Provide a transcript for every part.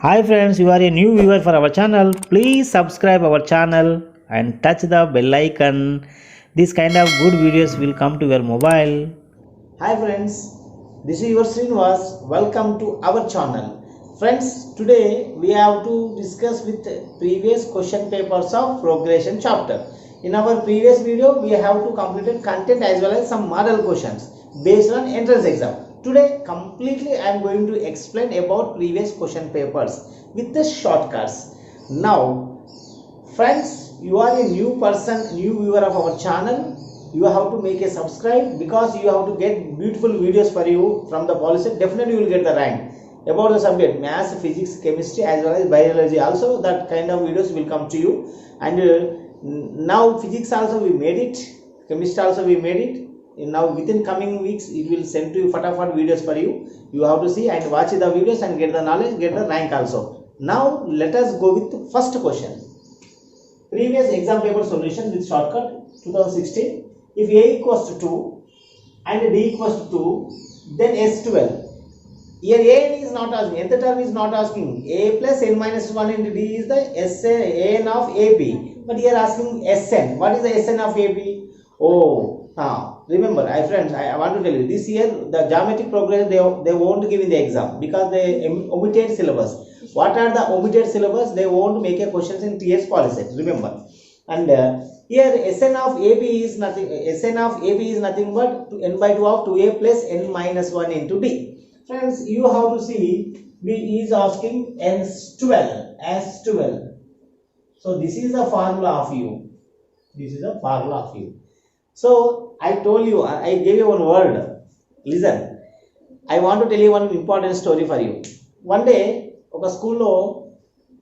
Hi friends, you are a new viewer for our channel. Please subscribe our channel and touch the bell icon. This kind of good videos will come to your mobile. Hi friends, this is your Srinivas. Welcome to our channel. Friends, today we have to discuss with previous question papers of progression chapter. In our previous video, we have to complete content as well as some model questions based on entrance exam. Today, completely I am going to explain about previous question papers with the shortcuts. Now, friends, you are a new person, new viewer of our channel. You have to make a subscribe because you have to get beautiful videos for you from the policy. Definitely you will get the rank about the subject maths, physics, chemistry as well as biology. Also that kind of videos will come to you. And now physics also we made it, chemistry also we made it. Now within coming weeks it will send to you fatafat videos for you. You have to see and watch the videos and get the knowledge, get the rank also. Now let us go with the first question. Previous exam paper solution with shortcut 2016. If a equals to 2 and d equals to 2, then s12. Here a is not asking, nth term is not asking. A plus n minus 1 into d is the Sn of ab. But here asking Sn. What is the Sn of ab? Oh, remember, friends, I want to tell you, this year the geometric progression they won't give in the exam because they omitted syllabus. What are the omitted syllabus? They won't make a questions in TS policy. Remember, and here Sn of AB is nothing. Sn of AB is nothing but n by 2 of 2a plus n minus 1 into d. Friends, you have to see B is asking S12. S12. So this is the formula of u. This is the formula of u. So I told you, I gave you one word. Listen, I want to tell you one important story for you. One day, ఒక స్కూల్లో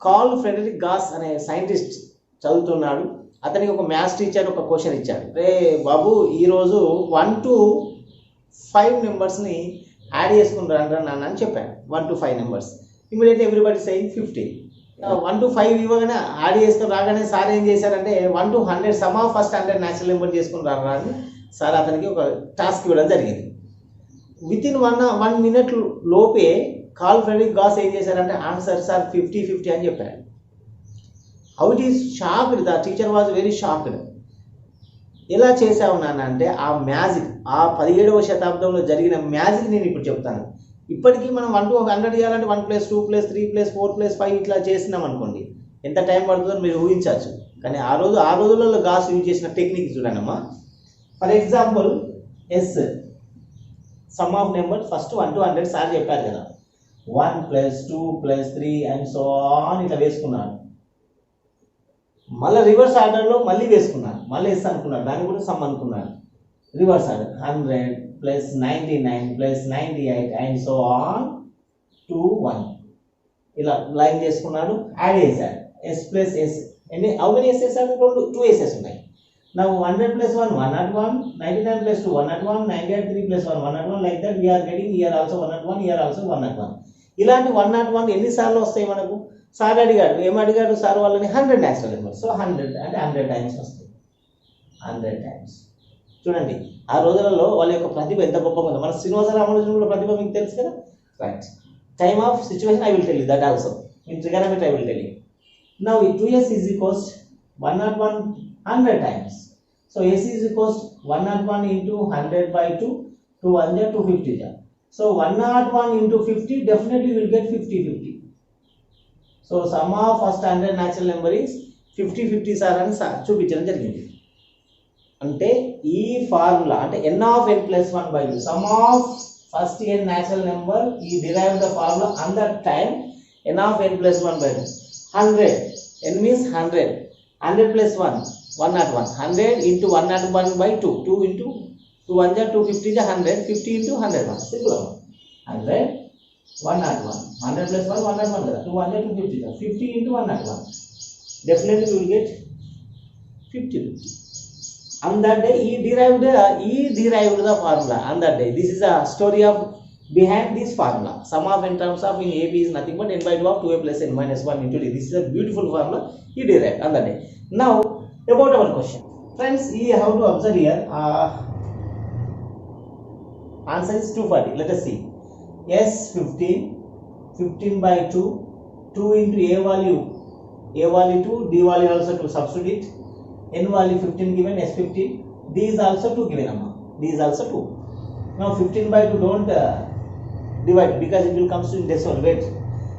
curl Frederick gas అనే scientist చదువుతున్నాడు. అతనికి ఒక maths teacher ఒక question ఇచ్చాడు. రే బాబు, ఈరోజు 1 to 5 నెంబర్స్ని add చేసుకుని రండి నాన్న అని చెప్పాను. 1 to 5 numbers. Immediately everybody saying 50. 1 to 5 ఇవ్వగానే యాడ్ చేసుకుని రాగానే సార్ ఏం చేశారంటే 1 to 100 some of first 100 natural number చేసుకుని రారా అని సార్ అతనికి ఒక టాస్క్ ఇవ్వడం జరిగింది. విత్ ఇన్ 1 minute లోపే కార్ల్ ఫ్రెడరిక్ గాస్ ఏం చేశారంటే ఆన్సర్ సార్ 50-50 అని చెప్పారు. How it is shocked, the teacher was very shocked. ఎలా చేసావు నాన్న అంటే ఆ మ్యాజిక్, ఆ 17వ శతాబ్దంలో జరిగిన మ్యాజిక్ నేను ఇప్పుడు చెప్తాను. ఇప్పటికీ మనం 1 to 100 చేయాలంటే 1 + 2 + 3 + 4 + 5 ఇట్లా చేసినాం అనుకోండి, ఎంత టైం పడుతుందో మీరు ఊహించవచ్చు. కానీ ఆ రోజులలో గాస్ యూజ్ చేసిన టెక్నిక్ చూడండమ్మా. For example S sum of number first 1 to 100 sir చెప్పారు కదా, 1 + 2 + 3 అండ్ సో ఆన్ ఇట్లా వేసుకున్నాను. మళ్ళీ రివర్స్ ఆర్డర్లో మళ్ళీ వేసుకున్నాను, మళ్ళీ ఎస్ అనుకున్నాను, దాన్ని కూడా సమ్ అనుకున్నాను. Reverse order 100 + 99 + 98 and so on to 1 ఇలా లైన్ చేసుకున్నాను. యాడ్ చేశాను S plus S. How many S S అంటే 2 ఎస్ఎస్ ఉన్నాయి. Now 100 + 1 101, 99 + 2 101, 98 + 1 101, like that we are getting here also 101, here also 101. ఇలాంటి 101 ఎన్నిసార్లు వస్తాయి మనకు? సార్ అడిగాడు, ఏం అడిగాడు సార్ వాళ్ళని? 100 న్యాచురల్ నెంబర్. సో 100 అంటే 100 టైమ్స్ వస్తాయి. 100 టైమ్స్. చూడండి ఆ రోజులలో వాళ్ళ యొక్క ప్రతిభ ఎంత గొప్పగా ఉందో. మన శ్రీనివాస రామానుజన్ ప్రతిభ మీకు తెలుసు కదా. Right, time of situation I will tell you that also. In trigonometry I will tell you. Now 2s is equals 101 100 times. So s is equals 101 into 100 by 2, 2 1 ja 250 ja. So 101 into 50 definitely will get 50-50. So sum of first 100 natural number is 50-50 sir అని చూపించడం జరిగింది. అంటే ఈ formula అంటే n of n + 1 by 2 sum of first n natural number he derived the formula on that time n of n + 1 by 2. 100, n means 100, 100 + 1 101, 100 into 101 by 2, 2 into 2 1 ja 250 ja 100, 50 into 101. Simple. 100 101, 100 + 1 101 కదా, 2 1 ja 250 ja 50 into 101. Definitely you will get 50-50. On that day he derived the formula on that day. This is a story of behind this formula. Sum of n terms of in AB is nothing but n by 2 of 2a + n minus 1 into d. This is a beautiful formula he derived on that day. Now about our question, friends, you have to observe here. Answer is 240. Let us see. S 15 by 2 2 into a value 2, d value also to substitute, n value 15 given, s 15, d is also 2 given, d is also 2. Now 15 by 2 don't divide because it will come to decimal. Wait,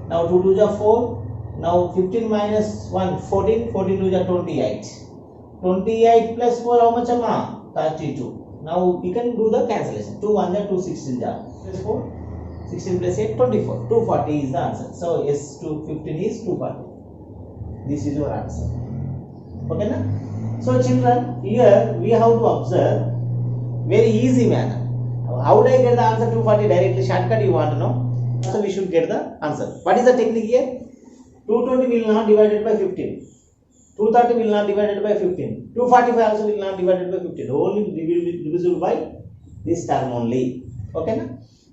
now 2 2 are 4, now 15 minus 1 14, 14 2 are 28, 28 plus 4 how much, 32. Now we can do the cancellation. 2 1 are 2 16 are plus 4, 16 plus 8 24, 240 is the answer. So s to 15 is 240. This is your answer. Okay na? So children, here we have to observe very easy manner. How would I get the answer 240 directly? Shortcut you want to know. So we should get the answer. What is the technique here? 220 will not divided by 15. 230 will not divided by 15. 245 also will not divided by 15. Only will be divisible by this term only. Okay na?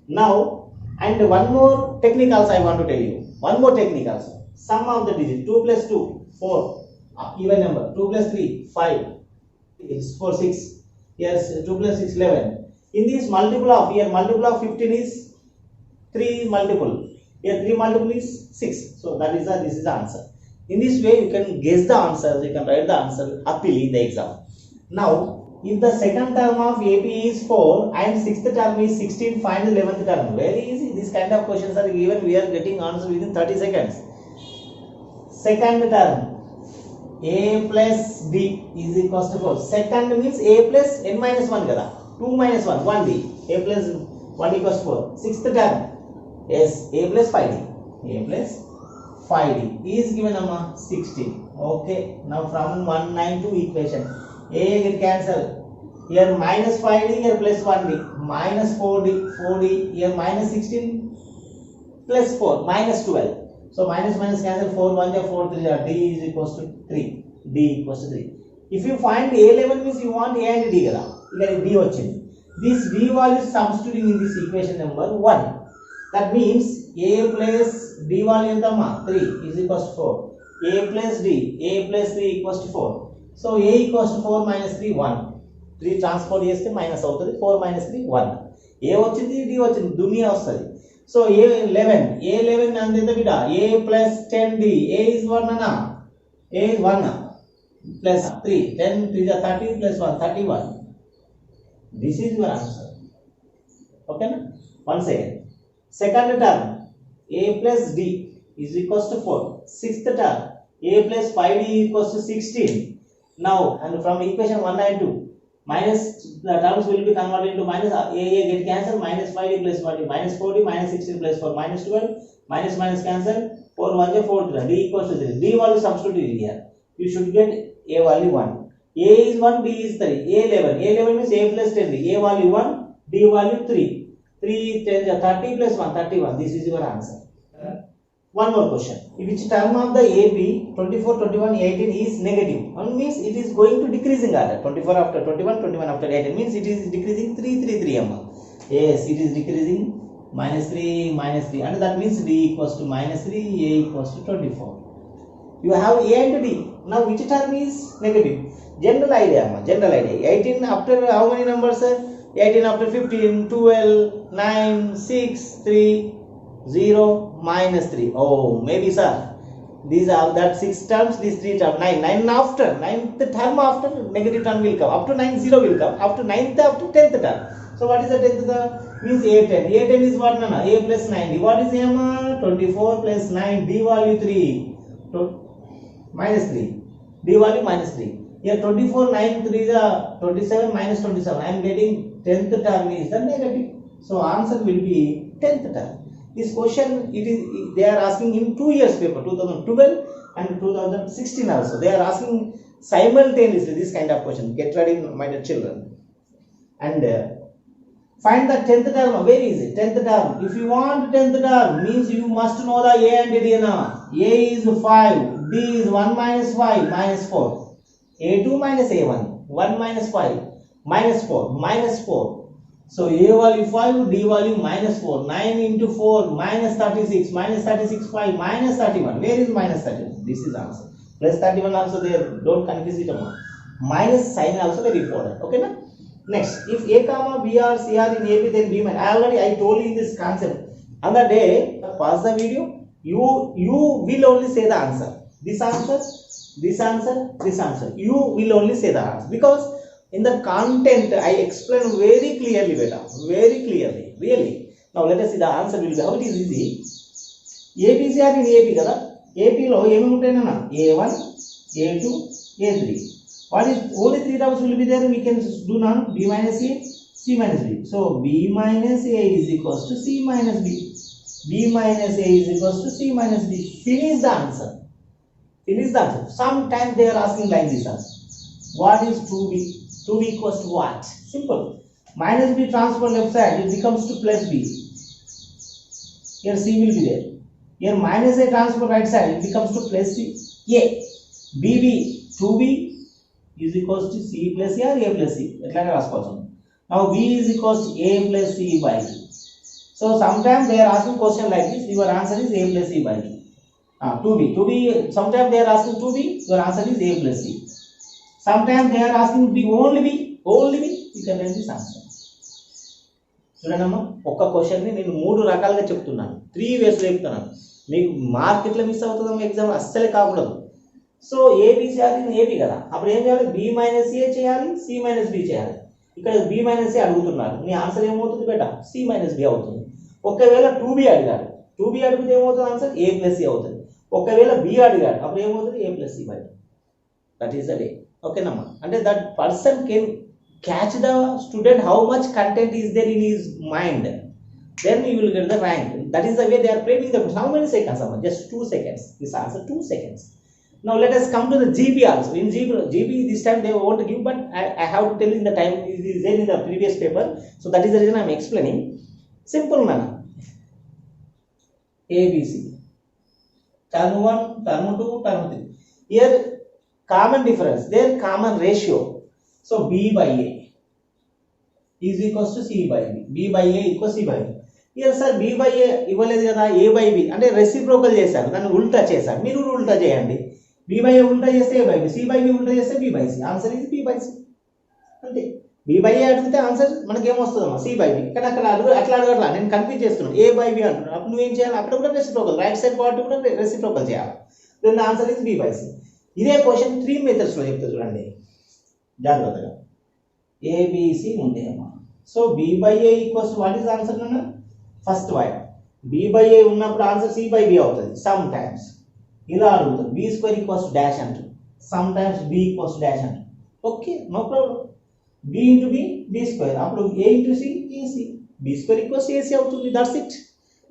Now, and one more technique also I want to tell you. One more technique also. Sum of the digit. 2 plus 2, 4. Even number. 2 plus 3, 5. It's 4, 6. Yes, 2 plus 6, 11. In this multiple of, here multiple of 15 is 3 multiple. Here 3 multiple is 6. So that is this is the answer. In this way you can guess the answer, you can write the answer happily in the exam. Now, if the second term of AP is 4 and sixth term is 16, find the 11th term. Very easy. These kind of questions are given, we are getting answer within 30 seconds. Second term, A plus B is equals to 4. Second means A plus n minus 1 kada. 2 minus 1, 1D. A plus 1 equals 4. Sixth term, yes, A plus 5D. A plus 5D is given 16. Okay, now from 192 equation, A get cancel. Here minus 5D, here plus 1D. Minus 4D, 4D, here minus 16 plus 4, minus 12. So minus minus cancel, 4 1 are 4 3 are, D is equals to 3. D equals to 3. If you find A11 means you want A and D kada. Here D ochindi. This D value substituting in this equation number 1. That means A plus D value entama 3 is equals to 4. A plus D, A plus 3 equals to 4. So A equals to 4 minus 3, 1. 3 transport cheste minus avutadi, 4 minus 3, 1. A ochindi, D ochindi, dunya vastadi. So A11 and then the bida A plus 10D, A is 1 na, A is 1 plus 3, 10 3 is 30 plus 1, 31. This is your answer. Okay na? One second. Second term, A plus D is equals to 4. Sixth term, A plus 5D equals to 16. Now, and from equation 1 and 2, minus the terms will be converted into minus, A get cancelled, minus 5D plus 1D, minus 4D, minus 16 plus 4, minus 12, minus minus cancel, 4 1 is 4 3, D equals to 3. D value substitute here. You should get A value 1. A is 1, D is 3. A11. A11 means A plus 10D. A value 1, D value 3. 3 10 30 plus 1, 31. This is your answer. One more question. Which term of the AP 24, 21, 18 is negative? One means it is going to decreasing order. 24 after 21, 21 after 18 means it is decreasing 3, 3, 3 Yes, it is decreasing minus 3, minus 3. And that means D equals to minus 3, A equals to 24. You have A and D. Now which term is negative? General idea. General idea. 18 after how many numbers, sir? 18 after 15, 12, 9, 6, 3, 0, minus 3. Oh, maybe sir. These are that 6 terms, these 3 terms. 9. 9 after. 9th term after negative term will come. Up to 9, 0 will come. After 9th, after 10th term. So what is the 10th term? Means A10. A10 is what? Nana? A plus 9. What is A? 24 plus 9. D value 3. Minus 3. D value minus 3. Here 24, 9, 3 is 27 minus 27. I am getting 10th term is the negative. So answer will be 10th term. This question they are asking in 2 years paper, 2012 and 2016 also. They are asking simultaneously this kind of question. Get ready, my dear children. And find the 10th term. Very easy. 10th term. If you want 10th term, means you must know the A and D. A is 5. D is 1 minus 5 minus 4. A2 minus A1. 1 minus 5 minus 4 minus 4. So A value 5, D value minus 4. 9 into 4 minus 36. Minus 36 5 minus 31. Where is minus 31? This is answer. Plus 31 also there. Don't confuse it. Minus sign also very important. Okay na? Next, if A comma B or C are in AP, then B minus. I told you this concept. On the day, pause the video You will only say the answer. This answer, this answer, this answer. You will only say the answer because in the content I explain very clearly, beta, very clearly, really. Now let us see the answer will be how it is easy. ABCD in AP kada. AP lo ఏమేమి ఉంటాయి నాన్న A1, A2, A3. What is only three terms will be there? We can do now B minus A, C minus B. So B minus A is equals to C minus B. B minus A is equals to C minus B. Finish the answer. Finish the answer. Sometimes they are asking like this answer. What is 2B? 2B equals to what? Simple. Minus B transfer left side, it becomes to plus B. Here C will be there. Here minus A transfer right side, it becomes to plus C. A. BB, 2B is equals to C plus A or A plus C. Now B is equals to A plus C by 2. So sometimes they are asking question like this, your answer is A plus C by 2. 2B, sometimes they are asking 2B, your answer is A plus C. Sometimes they are asking B, only B, you can write this answer. చూడండమ్మా ఒక్క క్వశ్చన్ని నేను 3 రకాలుగా చెప్తున్నాను, 3 వేస్లో చెప్తున్నాను. మీకు మార్కెట్లో miss అవుతుందమ్మా ఎగ్జామ్ అస్సలే కాకూడదు. సో ఏబీ చేయాలి, ఏబీ కదా, అప్పుడు ఏం చేయాలి? బి మైనస్ ఏ చేయాలి, సి మైనస్ బి చేయాలి. ఇక్కడ బి మైనస్ ఏ అడుగుతున్నారు, నీ ఆన్సర్ ఏమవుతుంది బేటా? సి మైనస్ బి అవుతుంది. ఒకవేళ 2B అడిగాడు, 2B అడిగితే ఏమవుతుంది ఆన్సర్? ఏ ప్లస్ సి అవుతుంది. ఒకవేళ బి అడిగాడు అప్పుడు ఏమవుతుంది? A plus C by. That is the way. ఓకేనమ్మా, అంటే that person can catch the student how much content is there in his mind, then you will get the rank. That is the way they are framing the question. How many seconds? Just 2 seconds. This answer 2 seconds. Now let us come to the GB also. In GB this time they won't give, but I have to tell in the time it is there in the previous paper. So that is the reason I am explaining. Simple manner. ABC. Term 1, term 2, term 3. Here common difference. There common ratio. So B by A is equals to C by B. B by A equals C by B. Here sir B by A ఇవ్వలేదు కదా, A by B అంటే reciprocal చేశారు, దాన్ని ఉల్టా చేశారు. మీరు ఉల్టా చేయండి. B by A ఉల్టా చేస్తే A by B, C by B ఉల్టా చేస్తే B by C. ఆన్సర్ ఇది B by C. అంతే. B by A అడిగితే ఆన్సర్ మనకి ఏమొస్తుందమ్మా? C by B. కానీ అక్కడ అట్లా అడగట్లా, నేను కన్ఫ్యూజ్ చేస్తున్నాను. A by B అంటున్నాను. అప్పుడు నువ్వేం చేయాలి? అక్కడ కూడా రెసిప్రోకల్, రైట్ సైడ్ పార్ట్ కూడా రెసిప్రోకల్ చేయాలి. దెన్ ఆన్సర్ ఇది B by C. ఇదే క్వశ్చన్ 3 మెథడ్స్లో చెప్తా చూడండి జాగ్రత్తగా. ఏబిసి ఉంది అమ్మా. So B by A equals what is answer అన్న? First wide B by A ఉన్నప్పుడు ఆన్సర్ సి బై బి అవుతుంది. సమ్ టైమ్స్ ఇలా అడుగుతుంది, బి స్క్వేర్ ఈక్వల్స్ డాష్ అంటారు, sometimes B equals dash అంటారు. Okay, no problem. B into B square, అప్పుడు ఏ into C AC, B square equals AC అవుతుంది. That's it.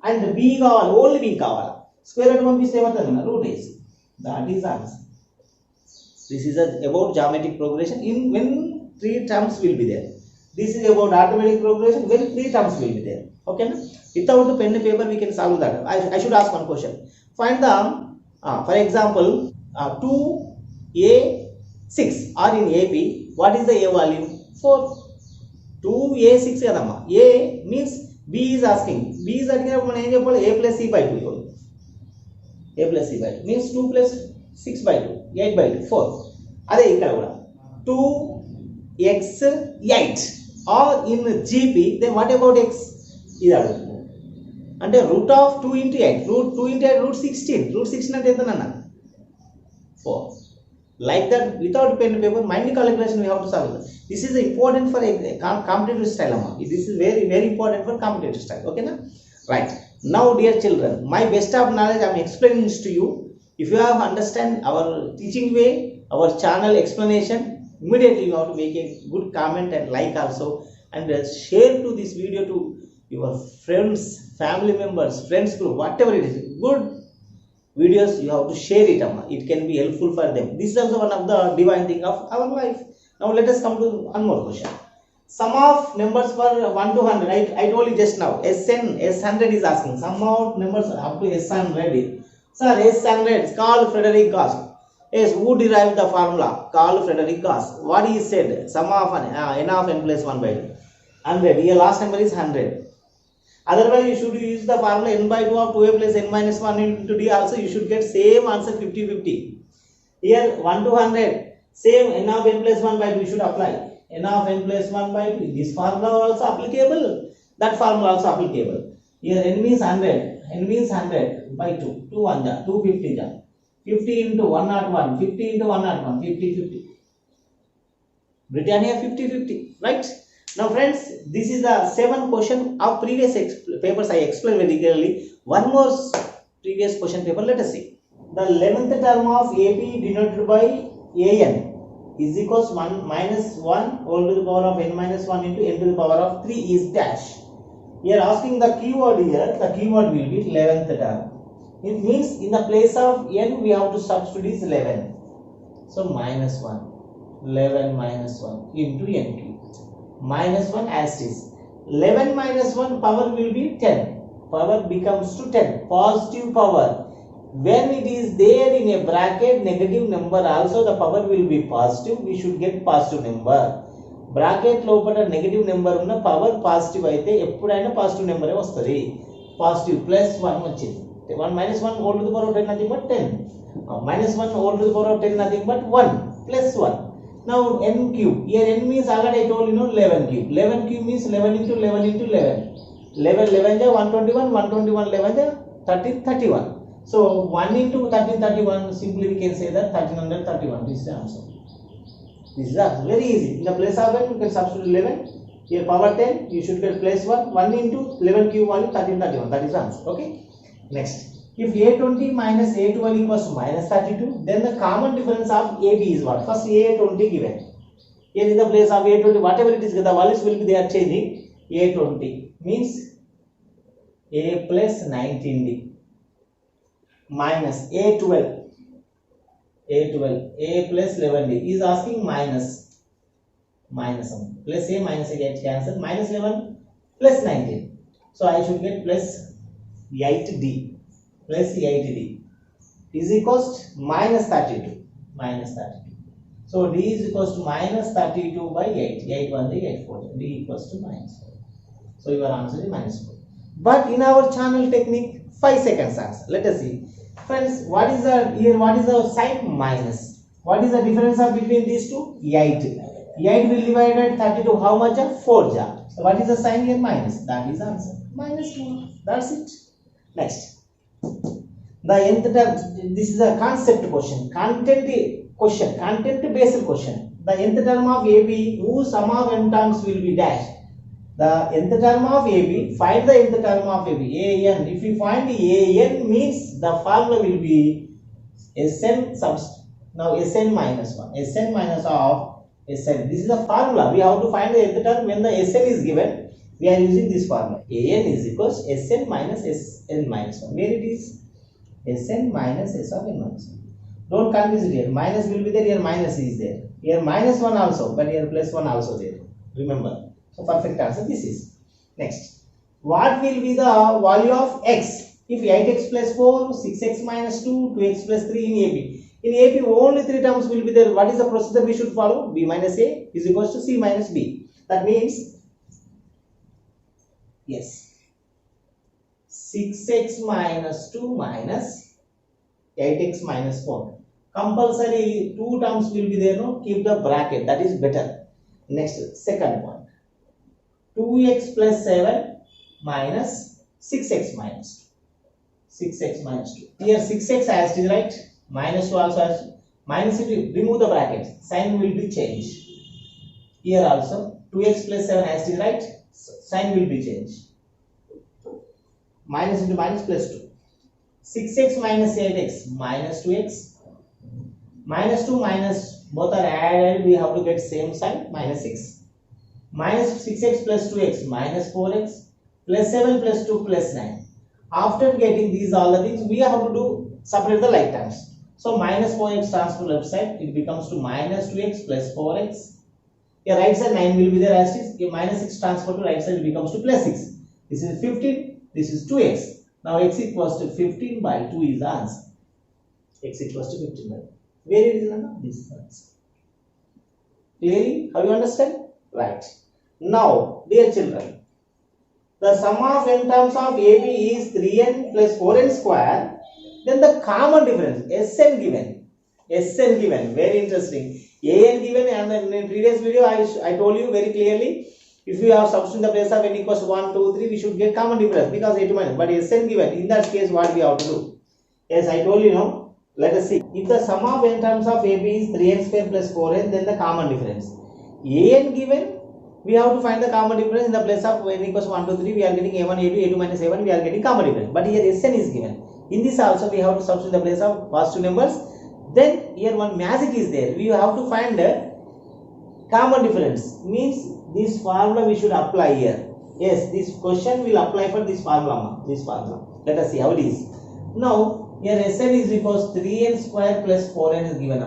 And B కావాలి, only B కావాలి. Square అంటే పంపిస్తే ఏమవుతుంది? Root AC. That is answer. This is about geometric progression in when 3 terms will be there. This is about arithmetic progression when 3 terms will be there. Okay, na? Without the pen and paper we can solve that. I should ask one question. Find the for example 2a6 or in AP, what is the a value? 4. 2a6 kadamma. A means B is asking. B is asking మనం ఏం చెప్పాలి? A plus C by 2. A plus C by 2 means 2 plus 6 by 2, 8 by 2, 4. అదే ఇక్కడ కూడా 2x8 or in GP, then what about x? ఇది అడుగుతుంది. అంటే root of 2 into 8, root 2 into 8 root 16. Root 16 అంటే ఎంతనన్నా? 4. Like that, without pen and paper, mind calculation we have to solve. This is important for competitive style amma. This is very very important for competitive style. Okay na? Right. Now dear children, my best of knowledge I am explaining this to you. If you have understand our teaching way, our channel explanation, immediately you have to make a good comment and like also, and share to this video to your friends, family members, friends group, whatever it is. Good videos you have to share it, amma. It can be helpful for them. This is also one of the divine thing of our life. Now let us come to one more question. Sum of numbers for 1 to 100. I told you just now. S100 is asking. Sum of numbers up to S100. Sir, S100 Carl Friedrich Gauss. Yes, who derived the formula? Carl Friedrich Gauss. What he said? Sum of n of n plus 1 by 2. 100. Here last number is 100. Otherwise, you should use the formula n by 2 of 2a plus n minus 1 into d also. You should get same answer 50-50. Here 1 to 100. Same n of n plus 1 by 2 you should apply. N of n plus 1 by 2. This formula also applicable. That formula also applicable. Here n means 100. N means 100. by 2. 2 1 ja, 250 ja. 50 into 101, 50 into 101, 50 50. Britannia 50 50, right? Now friends, this is the 7 question of previous papers I explained very clearly. One more previous question paper, let us see. The 11th term of AP denoted by AN is equals 1 minus 1 all to the power of n minus 1 into n to the power of 3 is dash. We are asking the keyword here, the keyword will be 11th term. It means in the place of n we have to substitute is 11. So minus 1, 11 minus 1 into n cube. Minus 1 as it is. 11 minus 1 power will be 10. Power becomes to 10. Positive power. When it is there in a bracket, negative number also the power will be positive. We should get positive number. Bracket లోపల negative number ఉన్న power positive అయితే ఎప్పుడైనా positive నెంబరే వస్తుంది. Positive plus 1 వచ్చింది. 1 minus 1 whole to the power of 10 nothing but 10. Minus 1 whole to the power of 10 nothing but 1 plus 1. Now n cube. Here n means already I told you know 11 cube. 11 cube means 11 into 11 into 11. 11 11 ja 121, 121 11 ja 13 31. So 1 into 13 31, simply we can say that 1331. This is the answer. This is answer. Very easy. In the place of n you can substitute 11. Here power 10 you should get plus 1. 1 into 11 cube value 1331. That is the answer. Okay. Next. If A20 minus A12 equals to minus 32, then the common difference of AB is what? First A20 given. Here in the place of A20, whatever it is, the values will be they are changing. A20 means A plus 19D minus A12 A plus 11D is asking minus plus A minus A gets cancelled, minus 11 plus 19. So I should get plus 8D plus 8D is equals to minus 32. So D is equals to minus 32 by 8. 8 1 3 8 4. D equals to minus 4. So your answer is minus 4. But in our channel technique, 5 seconds answer. Let us see. Friends, what is the sign? Minus. What is the difference between these two? 8. 8 will divide at 32 how much? 4 ja. So what is the sign here? Minus. That is the answer. Minus 4. That's it. Next. The nth term, this is a concept question, content based question. The nth term of AB whose sum of n terms will be dash. The nth term of AB, find the nth term of AB, AN. If you find AN means the formula will be Sn now Sn minus 1, Sn minus of Sn. This is the formula. We have to find the nth term when the Sn is given. We are using this formula. An is equals Sn minus Sn minus 1. Where it is? Sn minus S of n minus 1. Don't confuse it here. Minus will be there, here minus is there. Here minus 1 also, but here plus 1 also there. Remember. So perfect answer this is. Next. What will be the value of x? If 8x plus 4, 6x minus 2, 2x plus 3 in AB. In AB only 3 terms will be there. What is the procedure we should follow? B minus A is equals to C minus B. That means, yes, 6x minus 2 minus 8x minus 4. Compulsory 2 terms will be there, no? Keep the bracket, that is better. Next, second one. 2x plus 7 minus 6x minus 2. 6x minus 2. Here 6x as it is, right? Minus 2 also as minus it, remove the bracket. Sign will be changed. Here also 2x plus 7 as it is, right? Sign will be changed. Minus into minus plus 2. 6x minus 8x minus 2x. Minus 2 minus both are added. We have to get same sign. Minus 6. Minus 6x plus 2x minus 4x plus 7 plus 2 plus 9. After getting these all the things, we have to do separate the like terms. So minus 4x transfer left side. It becomes to minus 2x plus 4x. Here right side 9 will be there as is. If minus 6 transfer to right side, it becomes to plus 6. This is 15. This is 2x. Now x equals to 15 by 2 is the answer. X equals to 15 by 2. Where it is the answer? This is the answer. Clearly? Have you understand? Right. Now, dear children, the sum of n terms of AB is 3n plus 4n square. Then the common difference, Sn given. Sn given. Very interesting. An given, and in the previous video I told you very clearly. If we have substitute in the place of n equals to 1, 2, 3, we should get common difference because a2 minus. But Sn given, in that case, what we have to do? Yes, I told you now. Let us see. If the sum of n terms of AB is 3n square plus 4n, then the common difference. An given, we have to find the common difference in the place of n equals 1, 2, 3. We are getting a1, a2, a2 minus a1. We are getting common difference. But here Sn is given. In this also, we have to substitute in the place of positive numbers. Then here one magic is there. We have to find the common difference. Means this formula we should apply here. Yes, this question will apply for this formula. Let us see how it is. Now here Sn is equals 3n square plus 4n is given.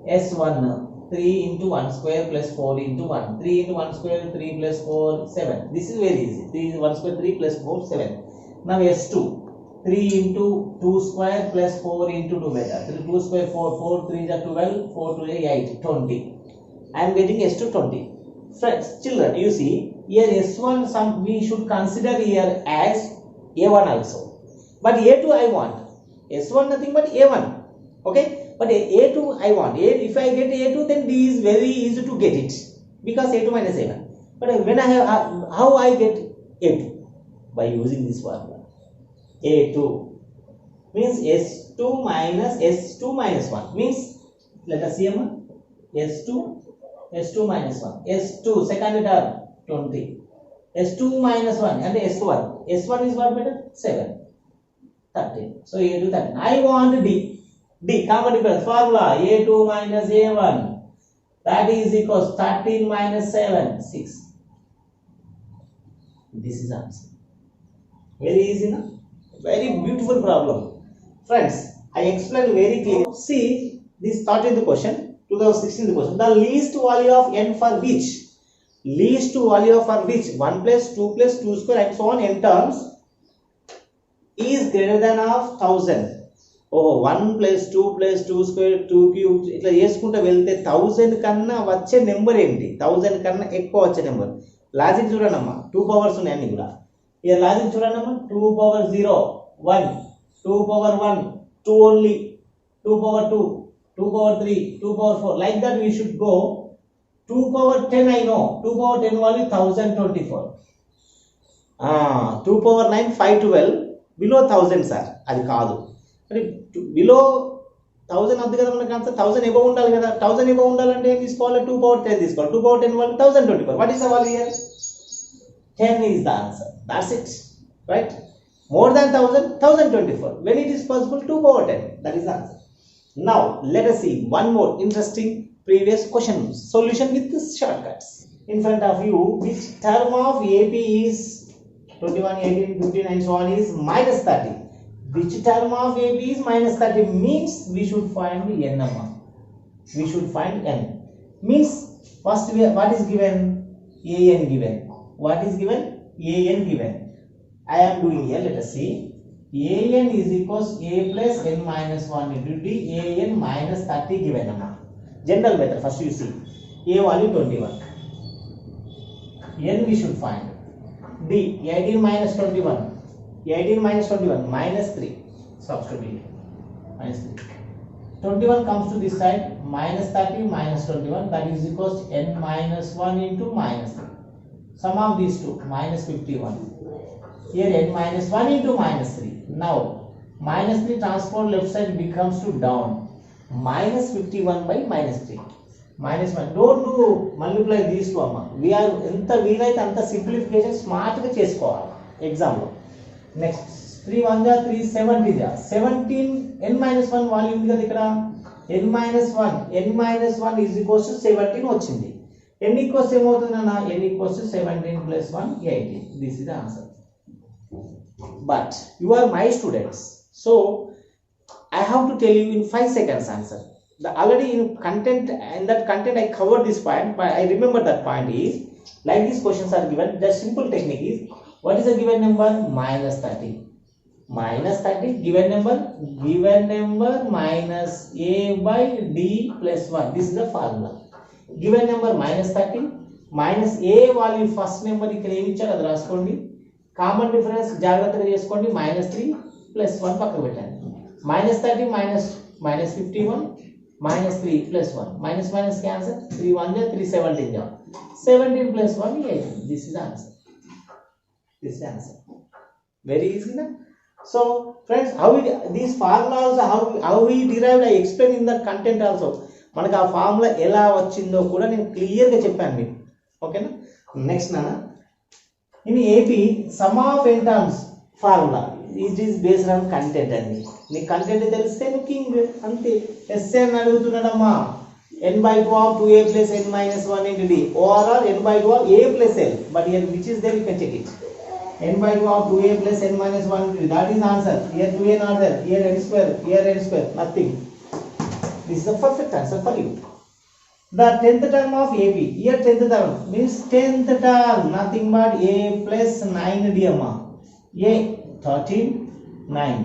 S1 3 into 1 square plus 4 into 1. 3 into 1 square 3 plus 4 7. This is very easy. 3 into 1 square 3 plus 4 7. Now S2 3 into 2 square plus 4 into 2 beta. 2 square 4, 4 3 is 12, 4 2 is 8, 20. I am getting S2 20. Friends, children, you see, here S1 we should consider here as A1 also. But A2 I want. S1 nothing but A1. Okay? But A2 I want. If I get A2, then D is very easy to get it. Because A2 minus A1. But when I have, how I get A2? By using this formula. A2 means S2 minus 1 means, let us see S2 minus 1, S2 second term 20, S2 minus 1 and S1 is what better? 7, 13. So A2 13. I want D common difference formula A2 minus A1, that is equals 13 minus 7, 6. This is answer. Very easy, no? Very beautiful problem. Friends, I explained very clearly. See, this thought in the question, 2016 the question. The least value of n for which? Least value for which? 1 plus 2 plus 2 square and so on n terms is greater than of 1000. Oh, 1 plus 2 plus 2 square 2 cube ఇట్లా చేసుకుంటూ వెళ్తే 1000 కన్నా వచ్చే number ఏంటి? 1000 కన్నా ఎక్కువ వచ్చే number. Logic చూడండి అమ్మా, 2 పవర్స్ ఉన్నాయి అన్ని కూడా. Here logic చూడండి అమ్మా, 2 power 0 1, 2 power 1 2 only, 2 power 2 2 power 3 2 power 4, like that we should go. 2 power 10 I know, 2 power 10 value 1024. 2 power 9 512, below 1000 sir, అది కాదు. మరి బిలో 1000 అద్దు కదా మనకు ఆన్సర్. 1000 above ఉండాలి కదా. 1000 above ఉండాలంటే ఏం తీసుకోవాలి? 2 power 10 తీసుకోవాలి. 2 power 10 value 1024. What is the value here? 10 is the answer. That's it. Right? More than 1000, 1024. When it is possible, 2 power 10. That is the answer. Now, let us see one more interesting previous question solution with the shortcuts. In front of you, which term of AP is 21, 18, 15 and so on is minus 30. Which term of AP is minus 30 means we should find n number. We should find n. Means first what is given? An given. What is given? An given. I am doing here, let us see. An is equals a plus n minus 1 into d, an minus 30 given. General method, first you see. A value 21. N we should find. D, 18 minus 21. 18 minus 21, minus 3. Substitute. Minus 3. 21 comes to this side, minus 30 minus 21, that is equals to n minus 1 into minus 3. Sum of these two, minus 51. Here n minus 1 into minus 3. Now, minus 3 transport left side becomes to down. Minus 51 by minus 3. Minus 1. Don't do multiply these two. We are enta veelaithe anta simplification smart ga chesukovali exam lo. Next 3 1 ja 3 70 ja 17 n minus 1 value ఉంది కదా ఇక్కడ. n minus 1 is equals to 17 వచ్చింది. n equals ఏమవుతుందన్న? n equals to 17 plus 1 18. This is the answer. But you are my students, so I have to tell you in 5 seconds answer. The already in that content I covered this point, but I remember that point is like these questions are given. The simple technique is, what is the given number? Minus 30. Minus 30 given number minus a by d plus 1. This is the formula. Given number minus 30 minus a value first number ఇక్కడ ఏమి ఇచ్చారు అది రాసుకోండి. Common difference జాగ్రత్తగా చేసుకోండి. minus 3 plus 1 పక్కన పెట్టండి. minus 30 minus 51 minus 3 plus 1. Minus cancel. 3 1 ja 3 17 ja 17 plus 1 18. This is the answer. This is the answer. Very easy, na? So friends, these formulas how we derived, I explained in the content also. మనకు ఆ formula ఎలా వచ్చిందో కూడా నేను క్లియర్గా చెప్పాను మీకు. ఓకేనా? నెక్స్ట్ నాన్న, in AP some of n terms formula it is based on content అండి. నీకు కంటెంట్ తెలిస్తే నువ్వు కింగ్ అంతే. ఎస్ఏ అని అడుగుతున్నాడమ్మా, n/2 of 2a plus n minus 1 into d, or n/2 of a plus l, but here which is there you can check it. n/2 of 2a plus n minus 1 into d, that is the answer. Here 2a not there, here n square, here n square, nothing. This is the perfect answer for you. The 10th term of AP, here 10th term means 10th term, nothing but a plus 9d amma. A 13, 9,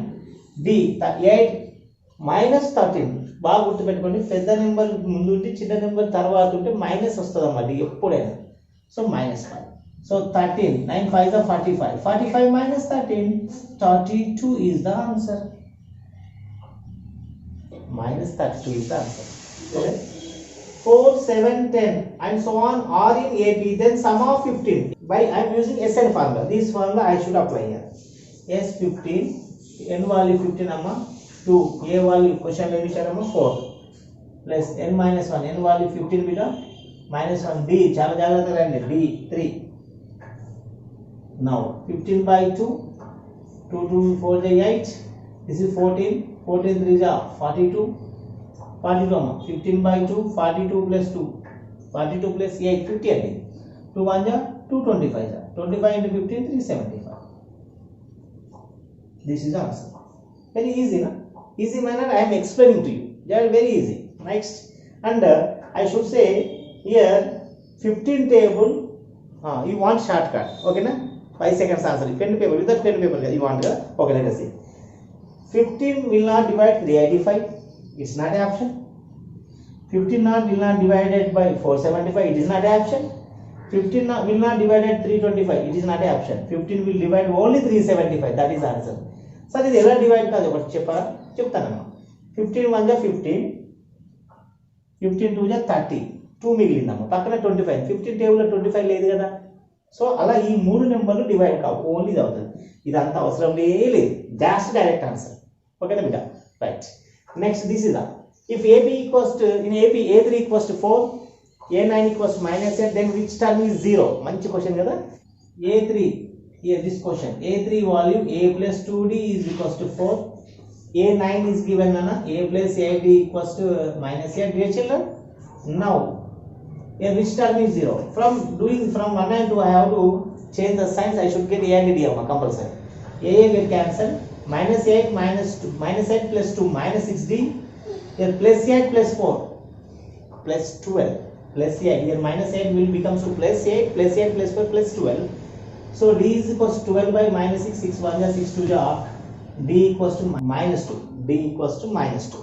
d 8 minus 13. బాగా గుర్తుపెట్టుకోండి, పెద్ద number ముందు ఉంటే చిన్న number తర్వాత ఉంటే minus వస్తుంది అన్నమాట ఎప్పుడైనా. So -5. So 13, 9 5 is 45, 45 minus 13, 32 is the answer. -32 is the answer. Okay. 4, 7, 10 and so on are in AP. Then sum of 15. By I am using SN formula. This formula I should apply here. S15, n value 15 amma, 2, a value question lo ichadamma 4 plus n minus 1, n value 15 beta minus 1, d chala jagrata randi, d 3. Now 15 by 2, 2 2 4 is 8, this is 14, 14 3 is 42, 42 amma, 15 by 2, 42 plus 2, 42 plus 8, 50 andi, 2 1 is 225, 25 into 15 375. This is the answer. Very easy, na? Easy manner I am explaining to you. They are very easy. Next, and I should say here 15 table. You want shortcut, okay na? 5 seconds answer. Pen paper, without pen paper you want. Okay, let us see. 15 will not divide 385. It's not an option. 15 will not divided by 475. It is not an option. 15 will not divided 325. It is not an option. 15 will divide only 375. That is the answer. Sir ఇది ఎలా divide కాదు ఒకటి చెప్పారా? చెప్తానమ్మా. 15 1 జా 15, 15 2 జా 30, 2 మిగిలిందమ్మా. పక్కన 25, 15 టేబుల్లో 25 లేదు కదా. సో అలా ఈ మూడు నెంబర్లు డివైడ్ కావు, ఓన్లీ ఇది అవుతుంది. ఇదంతా అవసరం లేదు, జస్ట్ డైరెక్ట్ ఆన్సర్. ఓకేనా బిడ్డ? Right. Next this is if AP equals to in AP A3 equals to 4, A9 equals to -8, then which term is 0? మంచి క్వశ్చన్ కదా. A3, here this question, A3 value a plus 2d is equals to 4, A9 is given nana, a plus 8d equals to -8. Dear children, now here which term is 0? From 1 and 2 I have to change the signs. I should get a and d amma compulsory. A get cancelled, -8 minus 2, -8 plus 2 -6d, here plus 8 plus 4 plus 12 plus 8, here -8 will become to plus 8 plus 8 plus 4 plus 12. So d is equals to 12 by -6, 6 1 is 6 2 is d equals to -2, d equals to -2.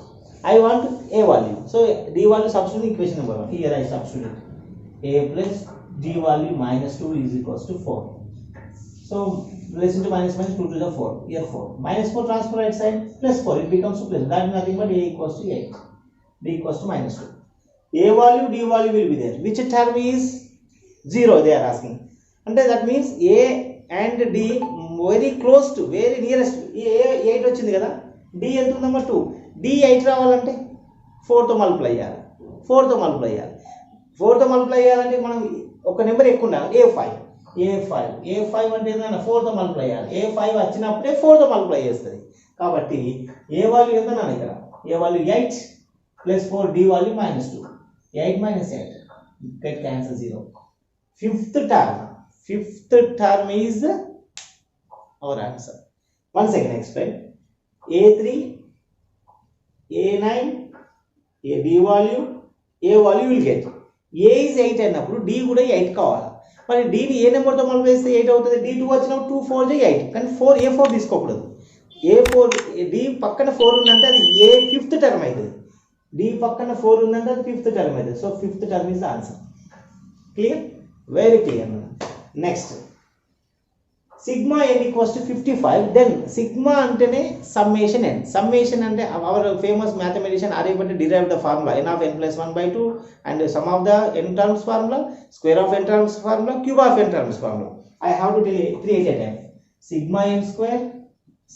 I want a value, so d value substitute equation number 1. Here I substitute a plus d value -2 is equals to 4. So plus into minus 2 to the 4, here 4, -4 transfer right side, plus 4, it becomes to plus, that is nothing but a equals to 8, d equals to -2. A value, d value will be there. Which term is 0 they are asking. అంటే that means A and D very close to, very nearest. A 8 వచ్చింది కదా, D ఎంత ఉందమ్మా 2, D 8 రావాలంటే 4తో multiply చేయాలి, 4తో multiply చేయాలి. 4తో multiply చేయాలంటే మనం ఒక నెంబర్ ఎక్కువ ఉండాలి. A5 అంటే ఏంటన్నా 4తో మల్టిప్లై చేయాలి. A5 వచ్చినప్పుడే 4తో మల్టిప్లై చేస్తుంది. కాబట్టి ఏ వాల్యూ ఎంతన్నా ఇక్కడ, A value 8 plus 4, D value -2, 8 minus 8 get cancel 0. Fifth term is our answer. Once again explain. A3, A9, a d value, a value will get. A is 8 అన్నప్పుడు d కూడా 8 కావాలి. మరి d ని ఏ నెంబర్తో మల్టిప్లై చేస్తే 8 అవుతుంది. d2 వచ్చినప్పుడు 2 4 8, కానీ 4 A4 తీసుకోకూడదు. A4 d పక్కన 4 ఉందంటే అది a ఫిఫ్త్ టర్మ్ అవుతుంది. d పక్కన 4 ఉందంటే అది ఫిఫ్త్ టర్మ్ అవుతుంది. So fifth term is the answer. Clear? Very clear. Next sigma n equals to 55, then sigma antene summation n. Summation ante our famous mathematician Aryabhatta derived the formula n of n plus 1 by 2 and sum of the n terms formula, square of n terms formula, cube of n terms formula. I have to create a time. Sigma n square,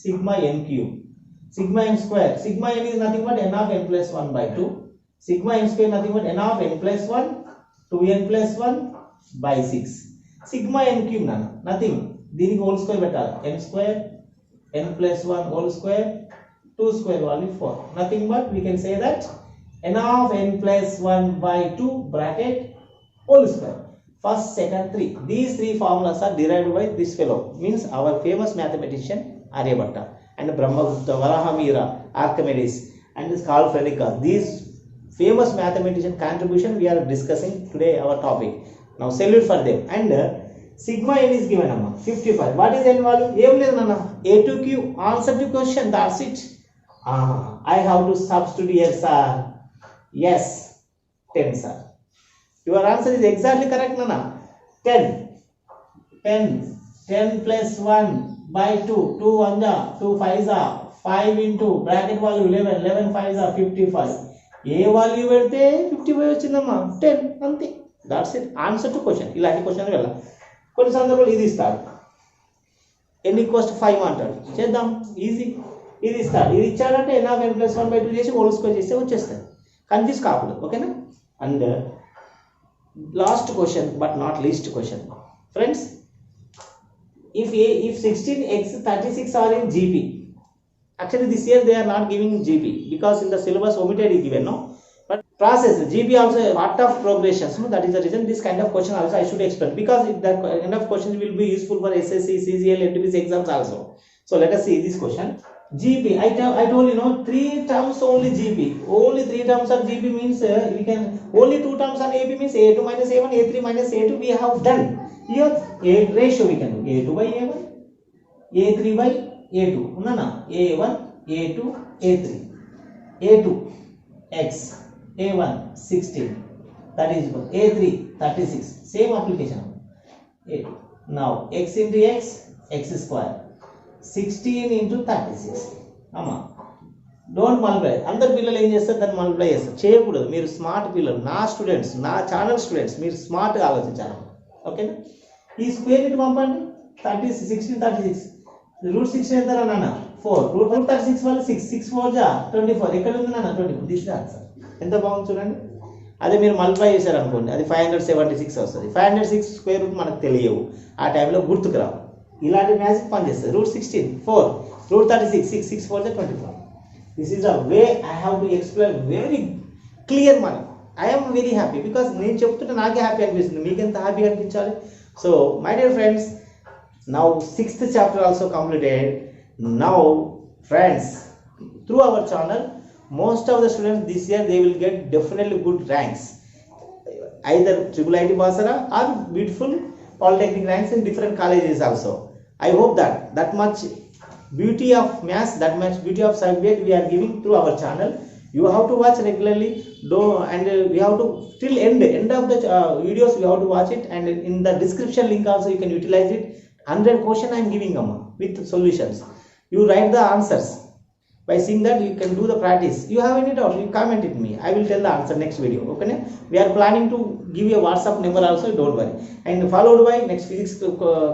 sigma n cube. Sigma n square, sigma n is nothing but n of n plus 1 by 2. Sigma n square nothing but n of n plus 1, 2n plus 1 by 6. Sigma n cube nana, nothing. దీనికి whole square పెట్టాలి. n square, n plus 1 whole square, 2 square value 4. Nothing but we can say that n of n plus 1 by 2 bracket whole square. First, second, 3. These three formulas are derived by this fellow, means our famous mathematician Aryabhatta and Brahmagupta, Varahamihira, Archimedes and Carl Friedrich. These famous mathematician contribution we are discussing today our topic. Now salute for them. And sigma n is given 55. What is n value? Em ledhu nana, a2q. Answer the question, that's it. I have to substitute here sir. Yes, 10 sir. Your answer is exactly correct nana. 10 plus 1 by 2, 2 1 ja, 2 5 ja, 5 into bracket value 11, 11 5 ja 55. A value పెడితే 55 వచ్చిందమ్మా, 10 అంతే. That's it, answer to question. ఇలాంటి question వెళ్ళాలి. కొన్ని సందర్భాలు ఇది ఇస్తాడు, n equals to 5 అంటాడు, చేద్దాం ఈజీ. ఇది ఇస్తాడు, ఇది ఇచ్చాడంటే n of n plus 1 by 2 చేసి హోల్ స్క్వేర్ చేస్తే వచ్చేస్తుంది. కన్ఫ్యూజ్ కాకూడదు, ఓకేనా. And last question but not least question friends, if 16x 36 are in GP. Actually this year they are not giving GP because in the syllabus omitted is given, no. But process GP also part of progressions, no? That is the reason this kind of question also I should explain, because that kind of questions will be useful for SSC, CGL, NTPC exams also. So let us see this question. GP, I told you, no, 3 terms only GP. Only 3 terms of GP means we can only 2 terms on AP means A2 minus A1, A3 minus A2 we have done. Here a ratio we can do A2 by A1, A3 by A2. No, A1, A2, A3. A2 x, A1 16, that is equal. A3 36, same application. A2. Now x into x square, 16 into 36. అమ్మా don't multiply. అందరు పిల్లలు ఏం చేస్తారు, దాన్ని multiply చేస్తారు. చేయకూడదు. మీరు smart పిల్లలు, నా స్టూడెంట్స్, నా ఛానల్ స్టూడెంట్స్, మీరు స్మార్ట్గా ఆలోచించాలి, ఓకేనా. ఈ స్క్వేర్ ఇటు పంపండి, 16 36. రూట్ 16 ఎంత నాన్న 4, రూట్ 36 వల్ల 6 6 4 జా 24. ఎక్కడ ఉంది నాన్న 24. This the answer. ఎంత బాగుంది చూడండి. అదే మీరు మల్టిప్లై చేశారు అనుకోండి, అది 576 వస్తుంది. 506 స్క్వేర్ రూట్ మనకు తెలియవు, ఆ టైంలో గుర్తుకు రావు. ఇలాంటి మ్యాజిక్ పనిచేస్తుంది. రూట్ 16 4, రూట్ 36 6 6 4 జా 24. This is the way I have to explain very clear. మనం ఐఎమ్ వెరీ హ్యాపీ బికాస్ నేను చెప్తుంటే నాకే హ్యాపీ అనిపిస్తుంది, మీకు ఎంత హ్యాపీ అనిపించాలి. So my dear friends, now 6th chapter also completed. Now friends, through our channel most of the students this year they will get definitely good ranks, either IIIT Basara or beautiful polytechnic ranks in different colleges also. I hope that much beauty of maths, that much beauty of subject we are giving through our channel. You have to watch regularly, and we have to till end of the videos we have to watch it, and in the description link also you can utilize it. 100 question I am giving with solutions. You write the answers. By seeing that you can do the practice. You have any doubt, you comment it me, I will tell the answer next video, okay. We are planning to give you a WhatsApp number also, don't worry. And followed by next physics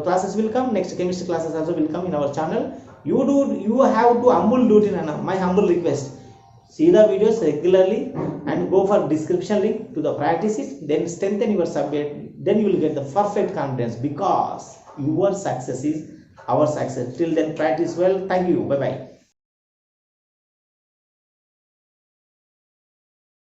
classes will come, next chemistry classes also will come in our channel. You have to humble duty, my humble request. See the videos regularly and go for description link to the practice it, then strengthen your subject, then you will get the perfect confidence, because your success is our success. Till then practice well. Thank you. Bye bye.